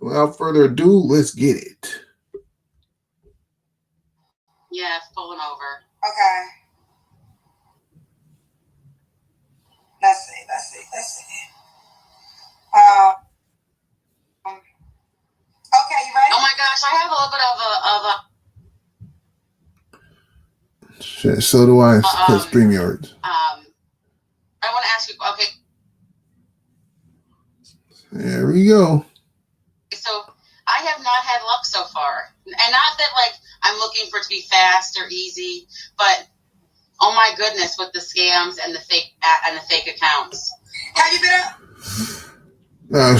Without further ado, let's get it. Yeah, it's pulling over. Okay. Let's see. Okay, you ready? Oh my gosh, I have a little bit of a Shit, so do I. Because StreamYard. I want to ask you. Okay, There we go. so I have not had luck so far, and not that like I'm looking for it to be fast or easy, but oh my goodness, with the scams and the fake accounts. Have you been up?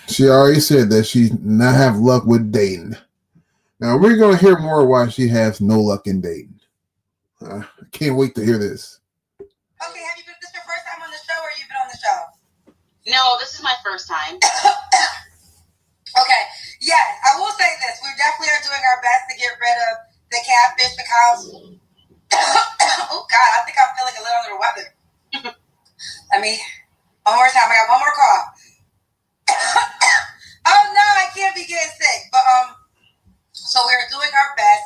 She already said that she not have luck with dating. Now we're gonna hear more why she has no luck in dating. I can't wait to hear this. Okay, have you been? This your first time on the show, or you've been on the show? No, this is my first time. Okay, yes, I will say this: we definitely are doing our best to get rid of the catfish accounts. Oh God, I think I'm feeling a little under the weather. Let me one more time. I got one more cough. Oh no, I can't be getting sick. But so we're doing our best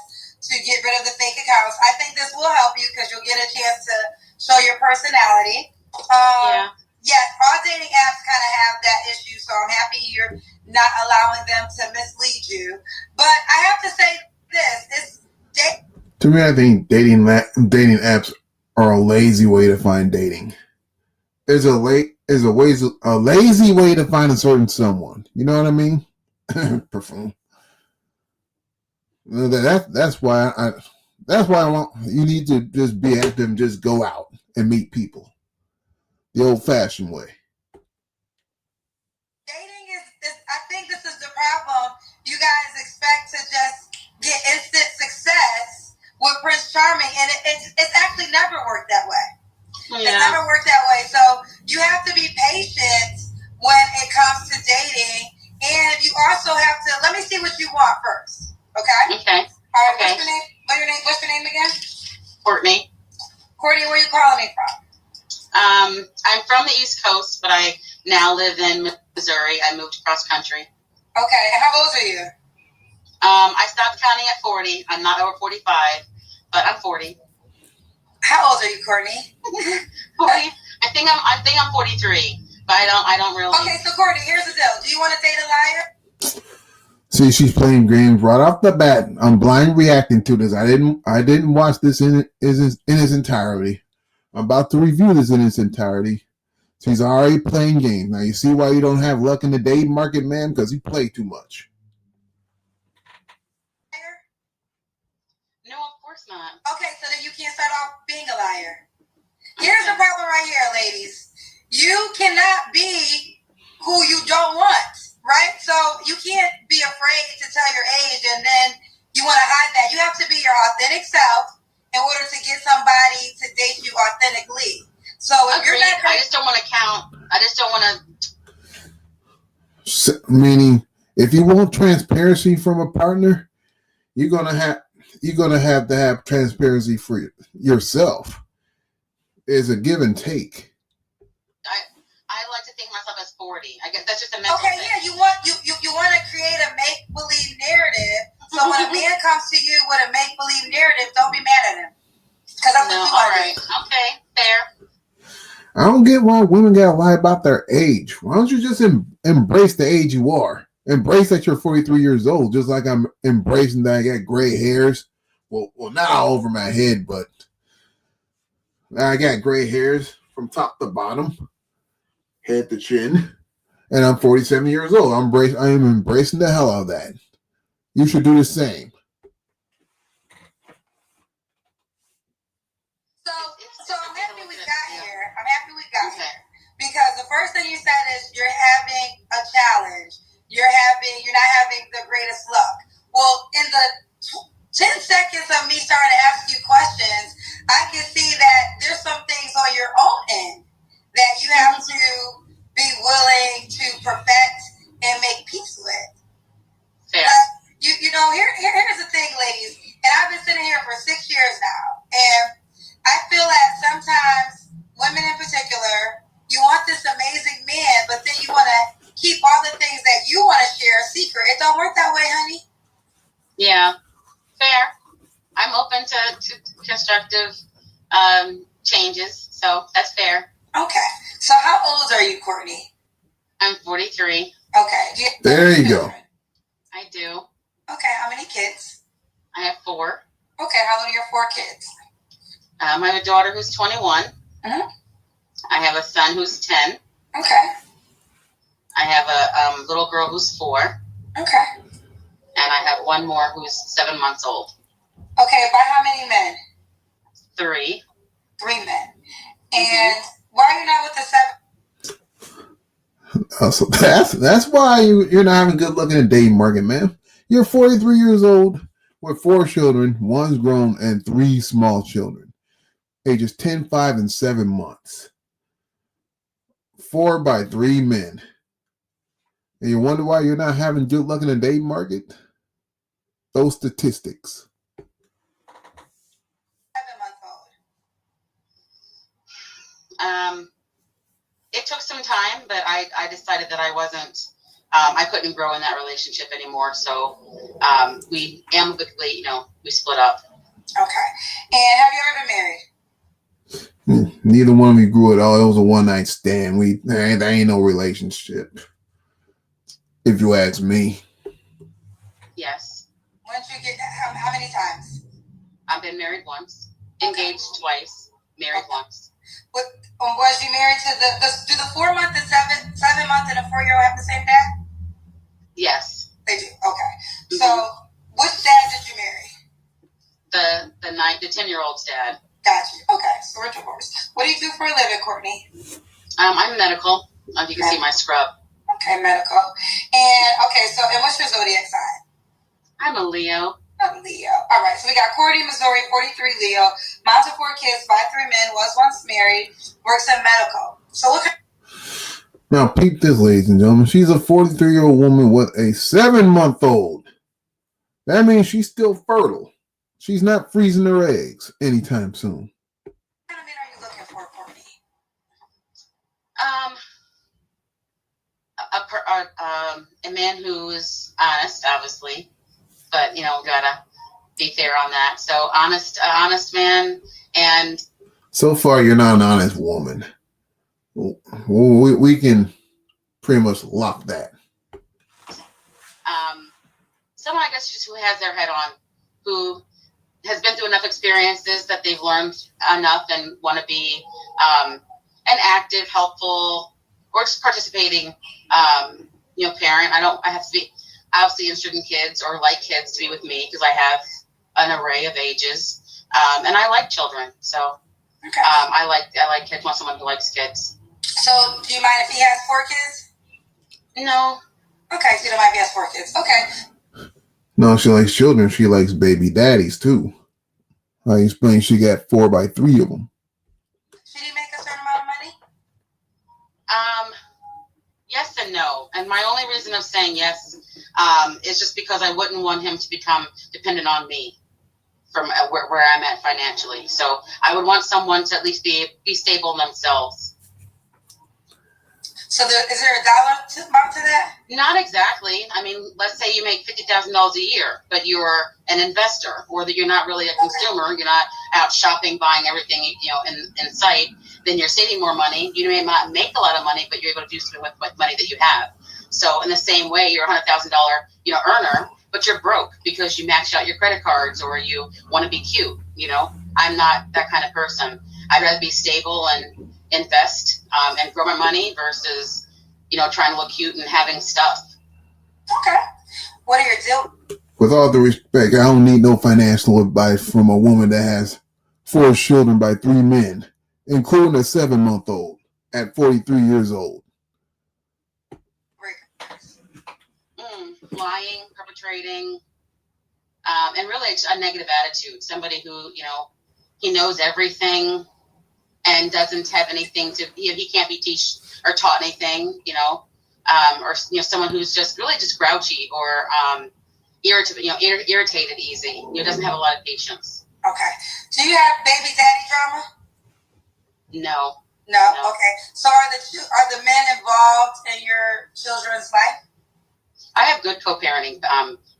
to get rid of the fake accounts. I think this will help you because you'll get a chance to show your personality. Yeah. Yes, all dating apps kind of have that issue, so I'm happy you're not allowing them to mislead you. But I have to say this: to me, I think dating apps are a lazy way to find dating. It's a lazy way to find a certain someone. You know what I mean? Perfume. That's why I want you need to just be active and just go out and meet people the old-fashioned way. Dating is I think this is the problem. You guys expect to just get instant success with Prince Charming, and it's actually never worked that way. Yeah. It's never worked that way. So you have to be patient when it comes to dating, and you also have to let me see what you want first. Okay. Okay. All right. Okay. What's your name again? Courtney. Courtney, where are you calling me from? I'm from the East Coast, but I now live in Missouri. I moved cross country. Okay. How old are you? I stopped counting at 40. I'm not over 45, but I'm 40. How old are you, Courtney? 40. I think I'm 43, but I don't really. Okay, so Courtney, here's the deal. Do you want to date a liar? See, she's playing games right off the bat. I'm blind reacting to this. I didn't watch this in its entirety. I'm about to review this in its entirety. She's already playing games. Now you see why you don't have luck in the dating market, man? Because you play too much. No, of course not. Okay, so then you can't start off being a liar. Here's the problem right here, ladies. You cannot be who you don't want, right? So you can't be afraid to tell your age and then you want to hide that. You have to be your authentic self in order to get somebody to date you authentically. So if you're not, I just don't want to count. I just don't want to. Meaning, if you want transparency from a partner, you're gonna have to have transparency for yourself. It's a give and take. I like to think myself as 40. I guess that's just a mental thing. Yeah, you want to create a make believe narrative. So when a man comes to you with a make believe narrative, don't be mad at him. Because that's what you want to do. Okay, fair. I don't get why women gotta lie about their age. Why don't you just embrace the age you are? Embrace that you're 43 years old, just like I'm embracing that I got gray hairs. Well, not all over my head, but I got gray hairs from top to bottom, head to chin, and I'm 47 years old. I am embracing the hell out of that. You should do the same. So I'm happy we got here. Here because the first thing you said is you're having a challenge. You're not having the greatest luck. Well, in the 10 seconds of me starting to ask you questions, I can see that there's some things on your own end that you have to be willing to perfect and make peace with. Yeah. Here's the thing, ladies, and I've been sitting here for 6 years now, and I feel that sometimes women in particular, you want this amazing man, but then you want to keep all the things that you want to share a secret. It don't work that way, honey. Yeah, fair. I'm open to constructive changes, so that's fair. Okay. So how old are you, Courtney? I'm 43. Okay. There you go. I do. Okay. How many kids? I have 4. Okay. How old are your 4 kids? I have a daughter who's 21. Mm-hmm. I have a son who's 10. Okay. I have a little girl who's 4. Okay. And I have one more who's 7 months old. Okay. By how many men? 3. 3 men. And why are you not with the 7? So that's why you're not having good luck in the dating market, man. You're 43 years old with 4 children, 1's grown, and 3 small children, ages 10, 5, and 7 months. 4 by 3 men. And you wonder why you're not having good luck in the dating market? Those statistics. 7-month-old. It took some time, but I decided that I wasn't, I couldn't grow in that relationship anymore. So we amicably, we split up. Okay. And have you ever been married? Neither one of you grew at all. It was a one-night stand. There ain't no relationship, if you ask me. Yes. Once you get, how many times? I've been married once, engaged twice, married once. Was you married to do the 4-month and 7-month and a 4-year-old have the same dad? Yes. They do. Okay. Mm-hmm. So which dad did you marry? The 10-year-old's dad. Gotcha. Okay. So we're divorced. What do you do for a living, Courtney? I'm medical. If you can see my scrub. Okay, medical. And what's your zodiac sign? I'm a Leo. A Leo. All right. So we got Courtney, Missouri, 43 Leo, moms of 4 kids, by 3 men, was once married, works in medical. So look at. Now, peep this, ladies and gentlemen. She's a 43-year-old woman with a 7-month-old. That means she's still fertile. She's not freezing her eggs anytime soon. What kind of men are you looking for, Courtney? A man who is honest, obviously, but gotta be fair on that. So honest man, and so far you're not an honest woman. We can pretty much lock that. Someone, I guess, just who has their head on, who has been through enough experiences that they've learned enough and want to be an active, helpful, or just participating, parent. I have to be obviously interested in kids or like kids to be with me because I have an array of ages, and I like children. So okay. I like kids. Want someone who likes kids. So do you mind if he has 4 kids? No. Okay, so you don't mind if he has 4 kids. Okay. No, she likes children. She likes baby daddies too. I explained she got 4 by 3 of them. Should he make a certain amount of money? Yes and no. And my only reason of saying yes is just because I wouldn't want him to become dependent on me from where I'm at financially. So I would want someone to at least be stable in themselves. So is there a dollar amount to that? Not exactly. I mean, let's say you make $50,000 a year, but you're an investor, or that you're not really a consumer. You're not out shopping, buying everything in sight. Then you're saving more money. You may not make a lot of money, but you're able to do something with money that you have. So in the same way, you're a $100,000 earner, but you're broke because you maxed out your credit cards or you want to be cute. I'm not that kind of person. I'd rather be stable and invest and grow my money versus trying to look cute and having stuff. Okay. What are your deal? With all due respect, I don't need no financial advice from a woman that has 4 children by 3 men, including a 7-month-old at 43 years old. Lying, perpetrating, and really it's a negative attitude. Somebody who he knows everything and doesn't have anything to, he can't be taught anything, or someone who's just really just grouchy or irritated easy. Doesn't have a lot of patience. Okay. Do you have baby daddy drama? No. No. Okay. So are the men involved in your children's life? co-parenting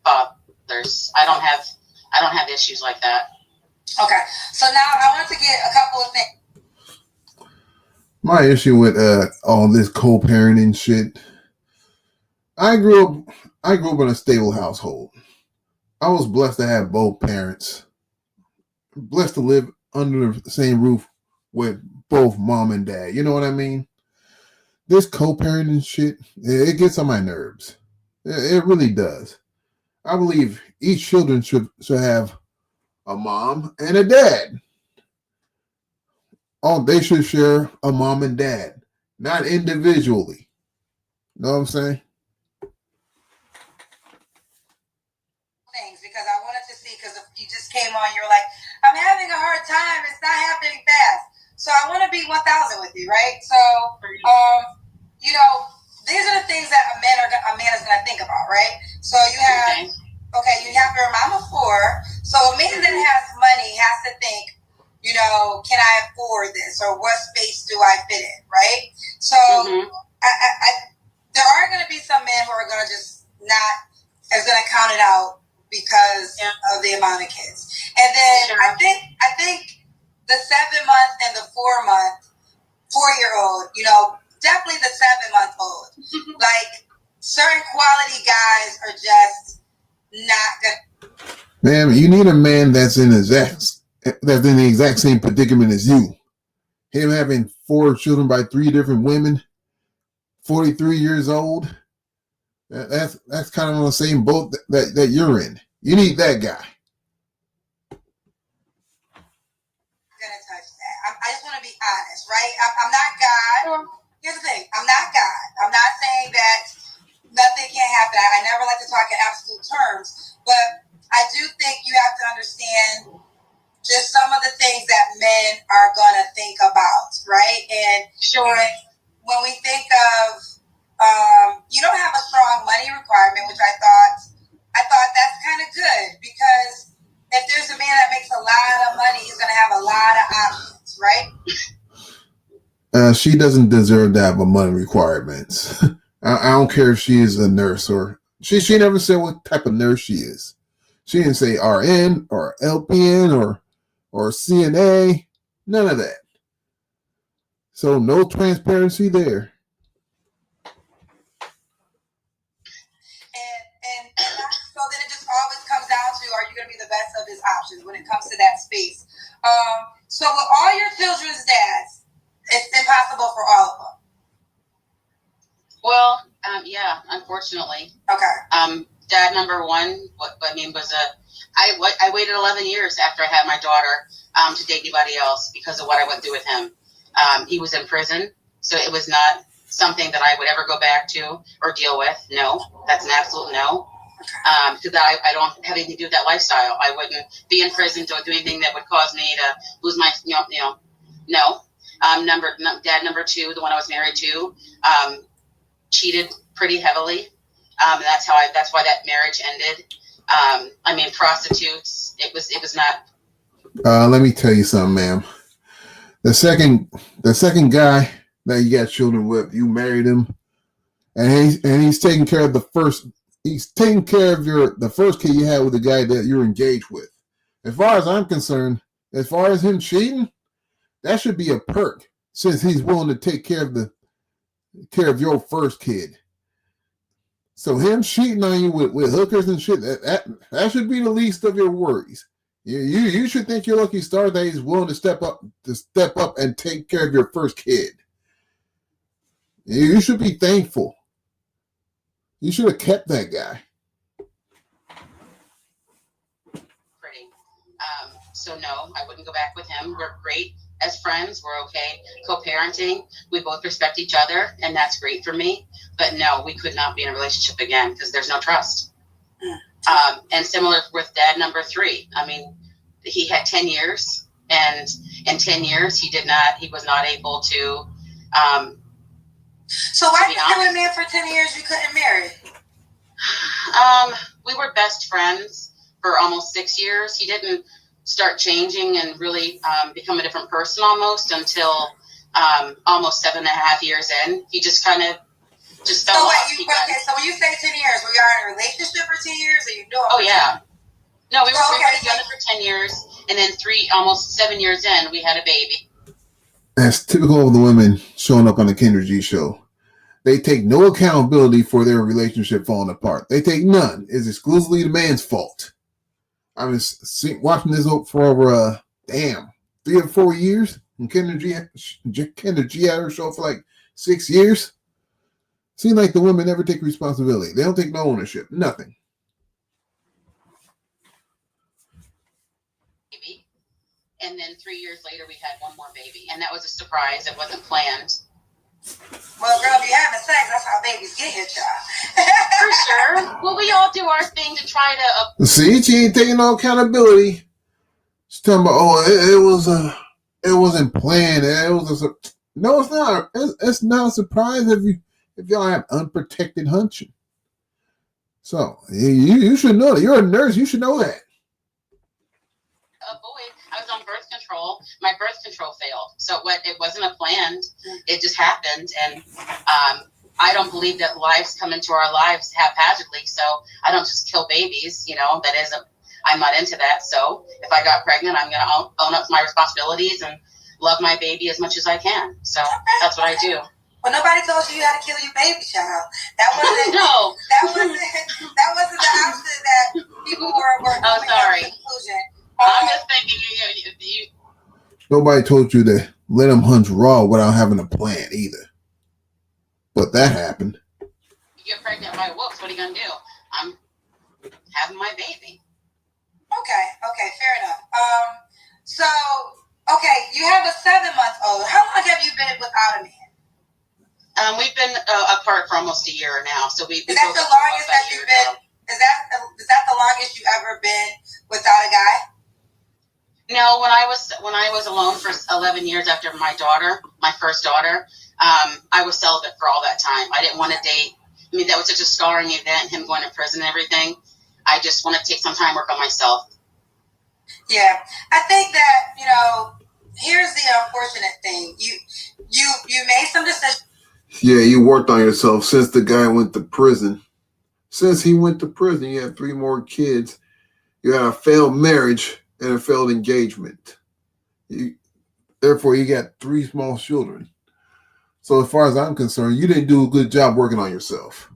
fathers. I don't have issues like that. Okay, so now I want to get a couple of things. My issue with all this co-parenting shit. I grew up in a stable household. I was blessed to have both parents. Blessed to live under the same roof with both mom and dad. You know what I mean? This co-parenting shit, it gets on my nerves. It really does. I believe each children should have a mom and a dad. They should share a mom and dad, not individually. Know what I'm saying? Things because I wanted to see, because you just came on, you're like, I'm having a hard time. It's not happening fast. So I want to be 1,000 with you, right? So, these are the things that a man is going to think about, right? So you have, you have your mom of 4. So a man that has money has to think, can I afford this, or what space do I fit in, right? So there are going to be some men who are going to just is going to count it out because of the amount of kids. And then I think the 7-month and the 4-year-old, definitely the 7-month-old. Like, certain quality guys are just not good. Man, you need a man that's in the exact same predicament as you. Him having 4 children by 3 different women, 43 years old. That's kind of on the same boat that you're in. You need that guy. I'm gonna touch that. I just want to be honest, right? I'm not God. Here's the thing. I'm not God. I'm not saying that nothing can't happen. I never like to talk in absolute terms, but I do think you have to understand just some of the things that men are gonna think about, right? And when we think of you don't have a strong money requirement, which I thought that's kind of good, because if there's a man that makes a lot of money, he's going to have a lot of options, right? She doesn't deserve to have a money requirements. I don't care if she is a nurse or she never said what type of nurse she is. She didn't say RN or LPN or CNA, none of that. So no transparency there. So then it just always comes down to, are you going to be the best of his options when it comes to that space? So with all your children's dads, it's impossible for all of them. Well, yeah, unfortunately. Okay. Dad number 1, I waited 11 years after I had my daughter to date anybody else because of what I went through with him. He was in prison, so it was not something that I would ever go back to or deal with. No, that's an absolute no. Because I don't have anything to do with that lifestyle. I wouldn't be in prison to do anything that would cause me to lose my, no. Dad number 2, the one I was married to, cheated pretty heavily. That's why that marriage ended. Prostitutes. It was not. Let me tell you something, ma'am. The second guy that you got children with, you married him, and he's taking care of the first. He's taking care of the first kid you had with the guy that you're engaged with. As far as I'm concerned, as far as him cheating, that should be a perk, since he's willing to take care of your first kid. So him cheating on you with hookers and shit, that should be the least of your worries. You should think you're lucky star that he's willing to step up and take care of your first kid. You should be thankful. You should have kept that guy. Pretty. So no, I wouldn't go back with him. We're great as friends. We're okay co-parenting. We both respect each other, and that's great for me. But no, we could not be in a relationship again because there's no trust. And similar with dad number 3. He had 10 years, and in 10 years he was not able to. So why did you stay with a man for 10 years you couldn't marry? We were best friends for almost 6 years. He didn't start changing and really become a different person almost until almost 7.5 years in. He just kind of just fell off. So when you say 10 years, we are in a in a relationship for 10 years, or you knew him? Oh yeah. No, we were Okay. together for 10 years, and then almost 7 years in, we had a baby. That's typical of the women showing up on the Kendra G show. They take no accountability for their relationship falling apart. They take none. It's exclusively the man's fault. I've been watching this for over 3 or 4 years. And Kendra G had her show for like 6 years. Seems like the women never take responsibility. They don't take no ownership. Nothing. And then 3 years later, we had one more baby. And that was a surprise. It wasn't planned. Well, girl, if you're having sex, that's how babies get here, child. For sure. Well, we all do our thing to try to... See, she ain't taking no accountability. She's talking about, it wasn't planned. No, it's not. It's not a surprise if y'all have unprotected hunching. So you should know that. You're a nurse. You should know that. I was on birth control. My birth control failed. So it wasn't a planned. It just happened. And I don't believe that lives come into our lives haphazardly. So I don't just kill babies. I'm not into that. So if I got pregnant, I'm going to own up to my responsibilities and love my baby as much as I can. So that's what I do. Well, nobody told you how to kill your baby, child. That wasn't no. That wasn't the option that people were oh, sorry. To the conclusion. I'm just thinking you. Nobody told you to let them hunt raw without having a plan either. But that happened. You get pregnant by wolves, what are you going to do? I'm having my baby. Okay, fair enough. So, you have a 7-month-old. How long have you been without a man? We've been apart for almost a year now. So is that the longest that you've been? Is that the longest you've ever been without a guy? No, when I was alone for 11 years after my first daughter, I was celibate for all that time. I didn't want to date. I mean, that was such a scarring event, him going to prison and everything. I just want to take some time, work on myself. Yeah, I think that, here's the unfortunate thing. You made some decisions. Yeah, you worked on yourself since the guy went to prison. Since he went to prison, you had 3 more kids. You had a failed marriage and a failed engagement. Therefore, you got 3 small children. So as far as I'm concerned, you didn't do a good job working on yourself.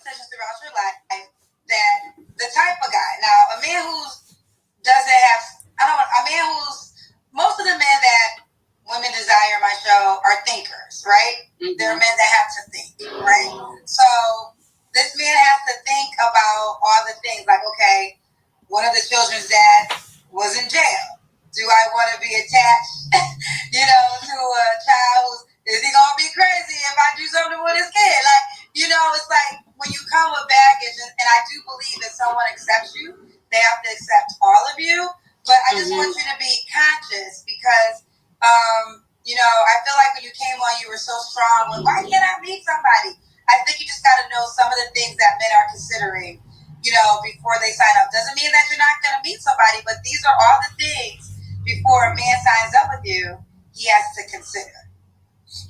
Throughout your life, that the type of guy. Now, a man most of the men that women desire in my show are thinkers, right? Mm-hmm. They're men that have to think, right? So this man has to think about all the things like, okay, one of the children's dad was in jail. Do I want to be attached, to a child is he going to be crazy if I do something with his kid? Like, it's like when you come with baggage, and I do believe that someone accepts you, they have to accept all of you. But I just want you to be conscious because, I feel like when you came on, you were so strong. Well, why can't I meet somebody? I think you just got to know some of the things that men are considering, before they sign up. Doesn't mean that you're not going to meet somebody, but these are all the things before a man signs up with you, he has to consider.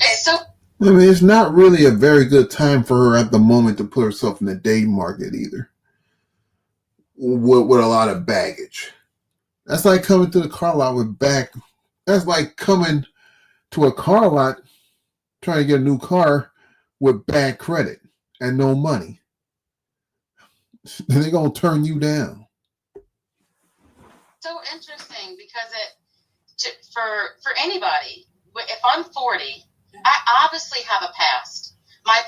It's not really a very good time for her at the moment to put herself in the dating market either. With a lot of baggage. That's like coming to the car lot that's like coming to a car lot trying to get a new car with bad credit and no money. They're going to turn you down. So interesting because for anybody, if I'm 40, I obviously have a past. My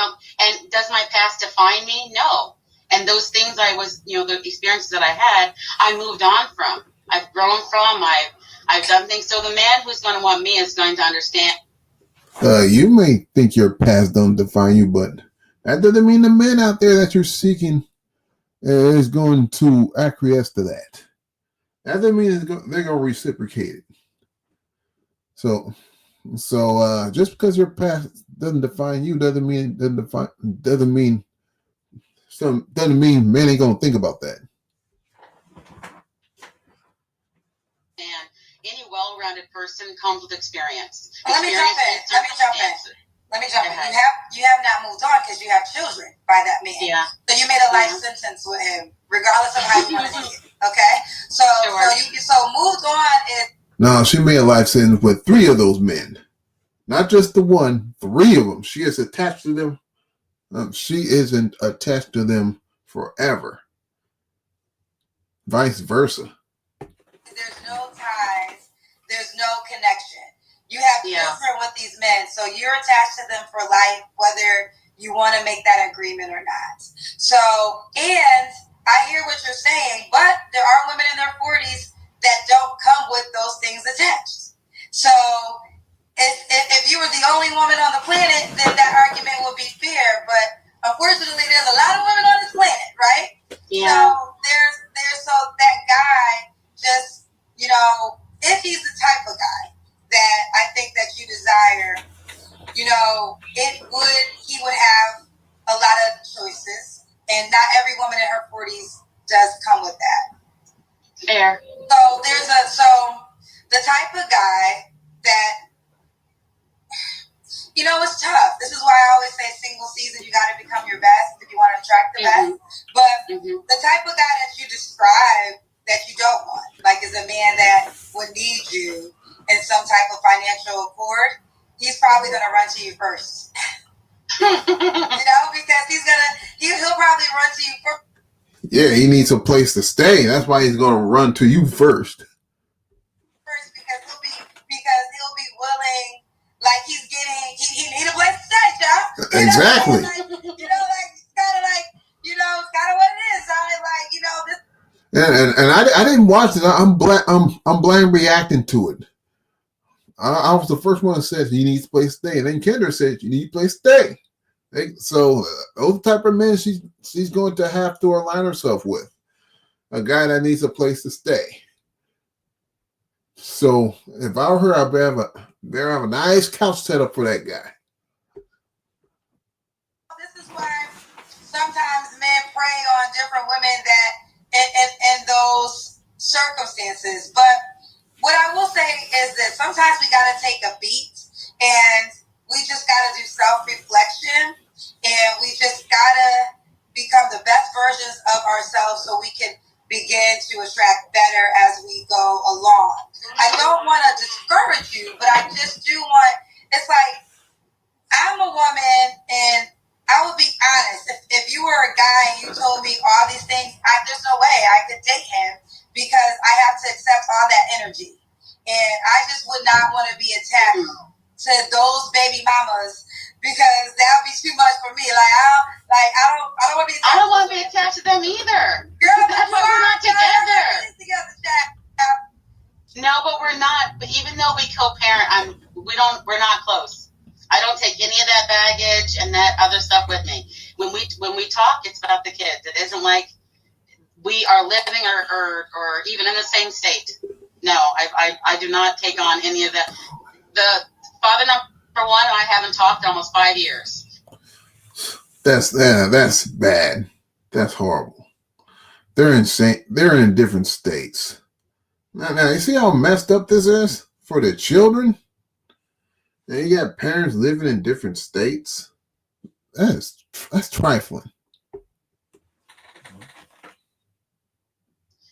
own, and does my past define me? No. And those things the experiences that I had, I moved on from. I've grown from. I've done things. So the man who's going to want me is going to understand. You may think your past don't define you, but that doesn't mean the man out there that you're seeking is going to acquiesce to that. That doesn't mean they're going to reciprocate it. So just because your past doesn't define you doesn't mean men ain't gonna think about that. And any well-rounded person comes with experience. Let me jump in. You you have not moved on because you have children by that man. Yeah. So you made a life sentence with him, regardless of how you want to see it. Okay. So moved on is. No, she made a life sentence with 3 of those men, not just the one. 3 of them. She is attached to them. She isn't attached to them forever. Vice versa. There's no ties. There's no connection. You have children with these men, so you're attached to them for life, whether you want to make that agreement or not. So, and I hear what you're saying, but there are women in their 40s that don't come with those things attached. So, if you were the only woman on the planet, then that argument would be fair. But unfortunately, there's a lot of women on this planet, right? Yeah. So that guy just, if he's the type of guy that I think that you desire, he would have a lot of choices, and not every woman in her 40s does come with that. Fair. So the type of guy that, it's tough. This is why I always say single season, you got to become your best if you want to attract the best. But the type of guy that you describe that you don't want, like is a man that would need you in some type of financial accord, he's probably going to run to you first. Because he'll probably run to you first. Yeah, he needs a place to stay. That's why he's going to run to you first. Because he'll be willing, like he need a place to stay, y'all. Exactly. It's kind of what it is. This. And I didn't watch it. I'm blind reacting to it. I was the first one that said he needs a place to stay, and then Kendra said you need a place to stay. So those type of men she's going to have to align herself with, a guy that needs a place to stay. So if I were her, I'd have a nice couch set up for that guy. This is why sometimes men prey on different women that in those circumstances. But what I will say is that sometimes we got to take a beat, and we just got to do self-reflection, and we just got to become the best versions of ourselves so we can begin to attract better as we go along. I don't want to discourage you, but I just do want, it's like, I'm a woman, and I will be honest, if you were a guy and you told me all these things, there's no way I could date him, because I have to accept all that energy. And I just would not want to be attached to those baby mamas, because that would be too much for me. I don't want to be attached. I don't want to be attached to them either. Girl, that's why we're not together. No, but we're not. But even though we co-parent, we're not close. I don't take any of that baggage and that other stuff with me. When we talk, it's about the kids. It isn't like we are living or even in the same state. No, I do not take on any of that. The father number one, I haven't talked in almost 5 years. That's bad. That's horrible. They're insane. They're in different states. Now, you see how messed up this is for the children? And you got parents living in different states. That's trifling.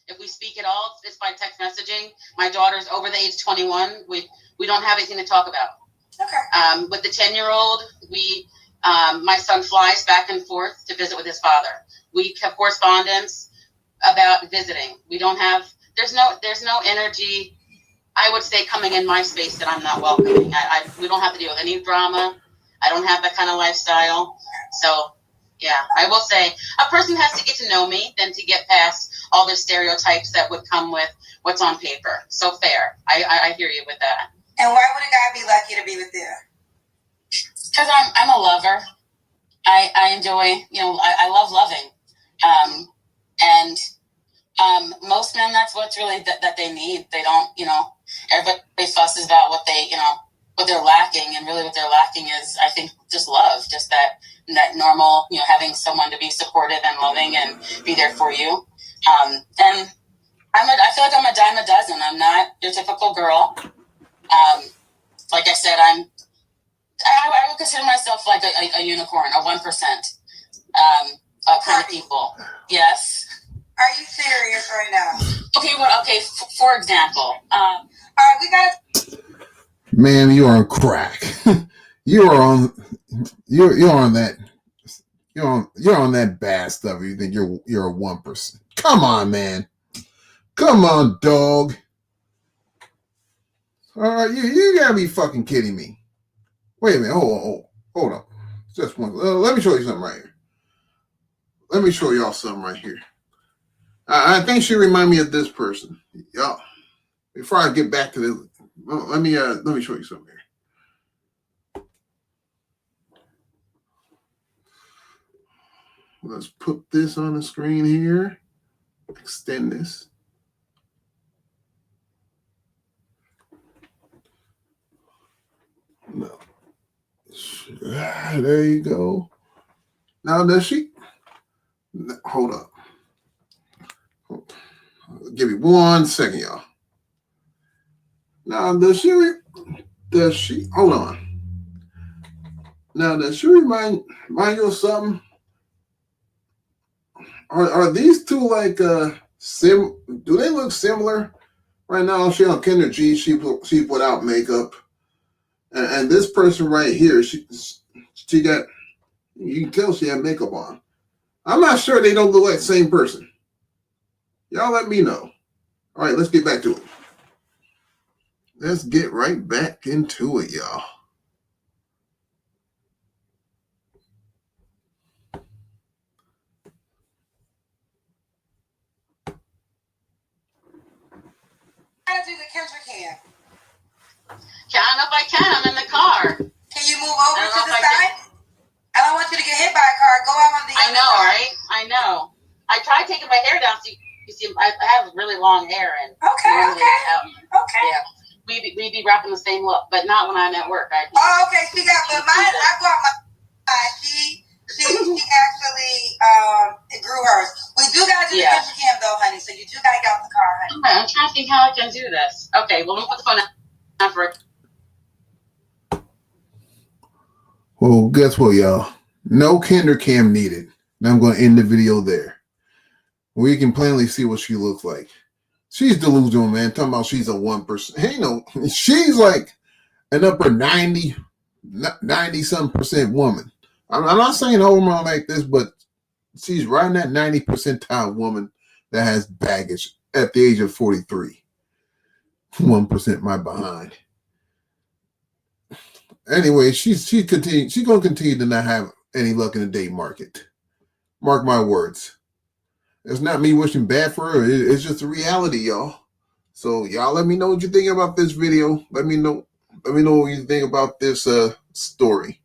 If we speak at all, it's by text messaging. My daughter's over the age of 21. We don't have anything to talk about. Okay. With the 10-year-old, my son flies back and forth to visit with his father. We have correspondence about visiting. We don't have. There's no energy, I would say, coming in my space that I'm not welcoming. We don't have to deal with any drama. I don't have that kind of lifestyle. So, yeah, I will say a person has to get to know me than to get past all the stereotypes that would come with what's on paper. So fair. I hear you with that. And why would a guy be lucky to be with you? Because I'm a lover. I enjoy, I love loving. And most men, that's what's really that they need. They don't, everybody fusses about what they're lacking. And really what they're lacking is, I think, just love, just that normal, having someone to be supportive and loving and be there for you. And I feel like I'm a dime a dozen. I'm not your typical girl. Like I said, I would consider myself like a unicorn, a 1% kind of people. Yes. Are you serious right now? Okay. Well, okay. For example, all right, we got. Man, you're on crack. you're on that. You're on that bad stuff. You think you're a 1%. Come on, man. Come on, dog. All right, you gotta be fucking kidding me. Wait a minute. Hold on. Just one. Let me show you something right here. Let me show y'all something right here. I think she remind me of this person. Y'all, before I get back to this, let me show you something here. Let's put this on the screen here. Extend this. No. There you go. Now does she? Hold up. Give me 1 second, y'all. Now does she? Hold on. Now does she remind you of something? Are these two like do they look similar? Right now she on Kendra G, she put out makeup. And this person right here, she got, you can tell she had makeup on. I'm not sure they don't look like the same person. Y'all let me know. All right, let's get back to it. Let's get right back into it, y'all. How to do the Kendra cam? I don't know if I can. I'm in the car. Can you move over to the side? I don't want you to get hit by a car. Go out on the other side. Right? I know. I tried taking my hair down so you see I have really long hair and okay. Yeah. We be rocking the same look, but not when I'm at work. Okay. She got, but mine. I brought my. She actually grew hers. We do gotta do the Kendra cam though, honey. So you do gotta get out the car, honey. Okay, I'm trying to think how I can do this. Okay, well, let me put the phone down for it. Well, guess what, y'all? No Kendra cam needed. Now I'm going to end the video there. We can plainly see what she looks like. She's delusional, man. Talking about she's a 1%. Hey, no, she's like an upper 90-some% woman. I'm not saying a woman like this, but she's right in that 90 percentile woman that has baggage at the age of 43. 1% my behind. Anyway, she's gonna continue to not have any luck in the date market. Mark my words. It's not me wishing bad for her. It's just a reality, y'all. So y'all let me know what you think about this video. Let me know what you think about this story.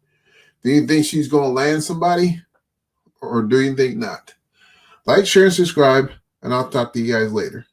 Do you think she's gonna land somebody? Or do you think not? Like, share, and subscribe, and I'll talk to you guys later.